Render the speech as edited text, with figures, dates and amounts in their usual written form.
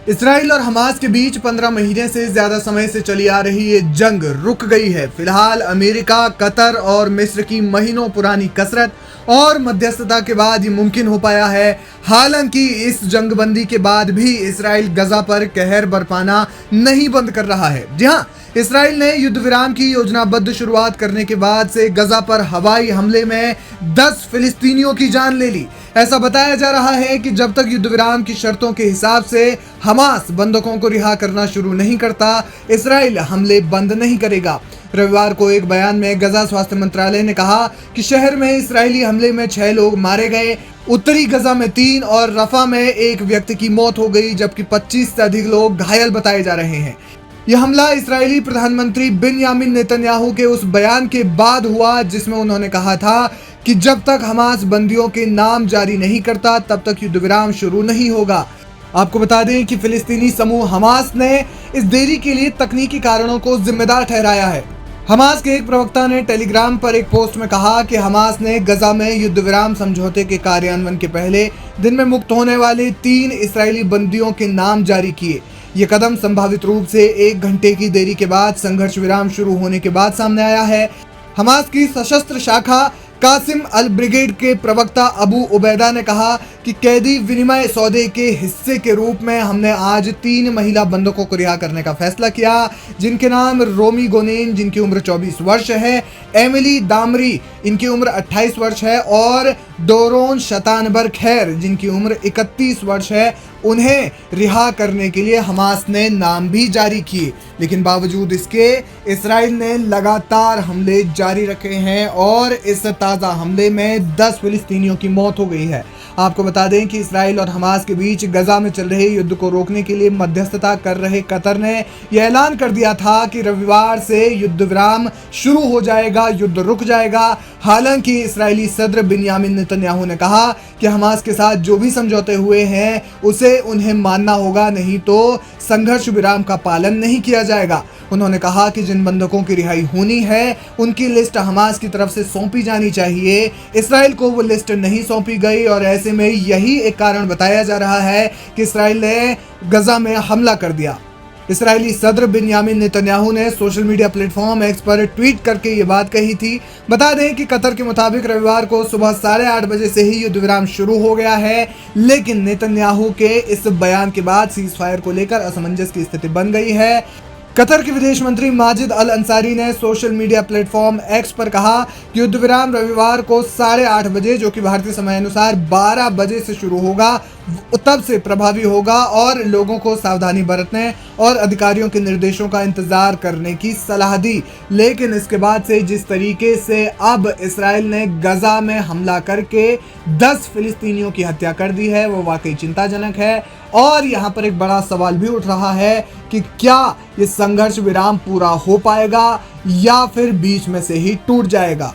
Israel और Hamas के बीच 15 महीने से ज्यादा समय से चली आ रही ये जंग रुक गई है। फिलहाल अमेरिका, कतर और मिस्र की महीनों पुरानी कसरत और मध्यस्थता के बाद ये मुमकिन हो पाया है। हालांकि इस जंगबंदी के बाद भी इसराइल गजा पर कहर बरपाना नहीं बंद कर रहा है। जी हाँ, इसराइल ने युद्ध विराम की योजनाबद्ध शुरुआत करने के बाद से गजा पर हवाई हमले में 10 फिलिस्तीनियों की जान ले ली। ऐसा बताया जा रहा है कि जब तक युद्ध विराम की शर्तों के हिसाब से हमास बंधकों को रिहा करना शुरू नहीं करता, इसराइल हमले बंद नहीं करेगा। रविवार को एक बयान में गजा स्वास्थ्य मंत्रालय ने कहा कि शहर में इसराइली हमले में 6 लोग मारे गए, उत्तरी गजा में 3 और रफा में 1 व्यक्ति की मौत हो गई, जबकि 25 से अधिक लोग घायल बताए जा रहे हैं। यह हमला इस्राएली प्रधानमंत्री बिन्यामिन नेतन्याहू के उस बयान के बाद हुआ जिसमें उन्होंने कहा था कि जब तक हमास बंदियों के नाम जारी नहीं करता तब तक युद्ध विराम शुरू नहीं होगा। आपको बता दें कि फिलिस्तीनी समूह हमास ने इस देरी के लिए तकनीकी कारणों को जिम्मेदार ठहराया है। हमास के एक प्रवक्ता ने टेलीग्राम पर एक पोस्ट में कहा कि हमास ने गजा में युद्ध विराम समझौते के कार्यान्वयन के पहले दिन में मुक्त होने वाले 3 इस्राएली बंदियों के नाम जारी किए। ये कदम संभावित रूप से 1 घंटे की देरी के बाद संघर्ष विराम शुरू होने के बाद सामने आया है। हमास की सशस्त्र शाखा कासिम अल ब्रिगेड के प्रवक्ता अबू उबैदा ने कहा कि कैदी विनिमय सौदे के हिस्से के रूप में हमने आज 3 महिला बंधकों को रिहा करने का फैसला किया, जिनके नाम रोमी गोनेन जिनकी उम्र 24 वर्ष है, एमिली दामरी इनकी उम्र 28 वर्ष है और डोरोन शतानबर खैर जिनकी उम्र 31 वर्ष है। उन्हें रिहा करने के लिए हमास ने नाम भी जारी किए, लेकिन बावजूद इसके इसराइल ने लगातार हमले जारी रखे हैं और इस ताज़ा हमले में 10 फिलिस्तीनियों की मौत हो गई है। आपको बता दें कि इसराइल और हमास के बीच गजा में चल रहे युद्ध को रोकने के लिए मध्यस्थता कर रहे कतर ने यह ऐलान कर दिया था कि रविवार से युद्ध विराम शुरू हो जाएगा, युद्ध रुक जाएगा। हालांकि इस्राएली सदर बिन्यामिन नेतन्याहू ने कहा कि हमास के साथ जो भी समझौते हुए हैं उसे उन्हें मानना होगा, नहीं तो संघर्ष विराम का पालन नहीं किया जाएगा। उन्होंने कहा कि जिन बंधकों की रिहाई होनी है उनकी लिस्ट हमास की तरफ से सौंपी जानी चाहिए। इसराइल को वो लिस्ट नहीं सौंपी गई और ऐसे में यही एक कारण बताया जा रहा है कि इसराइल ने गजा में हमला कर दिया। इसराइली सदर बिन्यामिन नेतन्याहू ने सोशल मीडिया प्लेटफॉर्म एक्स पर ट्वीट करके ये बात कही थी। बता दें कि कतर के मुताबिक रविवार को सुबह 8:30 बजे से ही युद्ध विराम शुरू हो गया है, लेकिन नेतन्याहू के इस बयान के बाद सीज फायर को लेकर असमंजस की स्थिति बन गई है। कतर के विदेश मंत्री माजिद अल अंसारी ने सोशल मीडिया प्लेटफॉर्म एक्स पर कहा कि युद्ध विराम रविवार को 8:30 बजे, जो कि भारतीय समय अनुसार 12 बजे से शुरू होगा, तब से प्रभावी होगा और लोगों को सावधानी बरतने और अधिकारियों के निर्देशों का इंतजार करने की सलाह दी। लेकिन इसके बाद से जिस तरीके से अब इसराइल ने गजा में हमला करके 10 फिलिस्तीनियों की हत्या कर दी है वो वाकई चिंताजनक है और यहाँ पर एक बड़ा सवाल भी उठ रहा है कि क्या ये संघर्ष विराम पूरा हो पाएगा या फिर बीच में से ही टूट जाएगा।